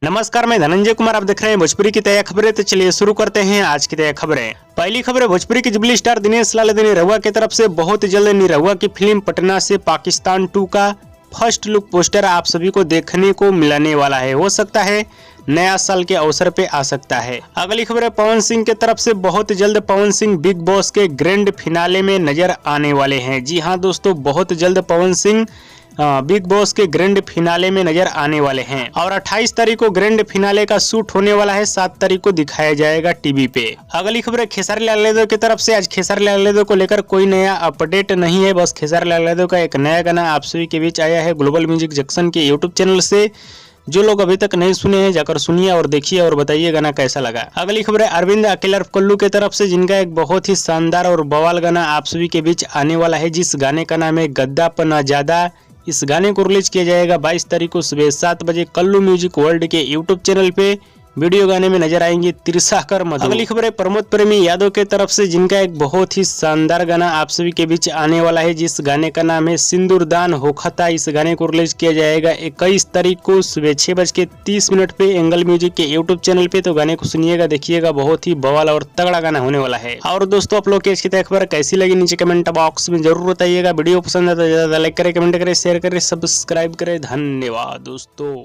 नमस्कार, मैं धनंजय कुमार। आप देख रहे हैं भोजपुरी की तय खबरें। तो चलिए शुरू करते हैं आज की तय खबरें। पहली खबर है, भोजपुरी की जुबली स्टार दिनेश लाल निरहुआ की तरफ से बहुत जल्द निरहुआ की फिल्म पटना से पाकिस्तान 2 का फर्स्ट लुक पोस्टर आप सभी को देखने को मिलने वाला है। हो सकता है नया साल के अवसर पे आ सकता है। अगली खबर है, पवन सिंह की तरफ से बहुत जल्द पवन सिंह बिग बॉस के ग्रैंड फिनाले में नजर आने वाले हैं। जी हाँ दोस्तों, बहुत जल्द पवन सिंह बिग बॉस के ग्रैंड फिनाले में नजर आने वाले हैं और 28 तारीख को ग्रैंड फिनाले का शूट होने वाला है। 7 तारीख को दिखाया जाएगा टीवी पे। अगली खबर है, खेसारी लाल यादव की तरफ से आज खेसारी लाल यादव को लेकर कोई नया अपडेट नहीं है। बस खेसारी लाल यादव का एक नया गाना आप सभी के बीच आया है ग्लोबल म्यूजिक जंक्शन के यूट्यूब चैनल से। जो लोग अभी तक नहीं सुने हैं जाकर सुनिए और देखिए और बताइए गाना कैसा लगा। अगली खबर है, अरविंद अकेला कल्लू की तरफ से जिनका एक बहुत ही शानदार और बवाल गाना आप सभी के बीच आने वाला है, जिस गाने का नाम है गद्दापन आजादा। इस गाने को रिलीज किया जाएगा 22 तारीख को सुबह 7 बजे कल्लू म्यूजिक वर्ल्ड के यूट्यूब चैनल पे। वीडियो गाने में नजर आएंगे तिरसाकर मधु। अगली खबर है, प्रमोद प्रेमी यादव के तरफ से जिनका एक बहुत ही शानदार गाना आप सभी के बीच आने वाला है, जिस गाने का नाम है सिंदूरदान होखता। इस गाने को रिलीज किया जाएगा 21 तारीख को सुबह 6:30 पे एंगल म्यूजिक के यूट्यूब चैनल पे। तो गाने को सुनिएगा, देखिएगा, बहुत ही बवाल और तगड़ा गाना होने वाला है। और दोस्तों, आप लोग की आज की तय खबर कैसी लगी नीचे कमेंट बॉक्स में जरूर बताइएगा। वीडियो पसंद है तो ज्यादा लाइक करें, कमेंट करें, शेयर करें, सब्सक्राइब करें। धन्यवाद दोस्तों।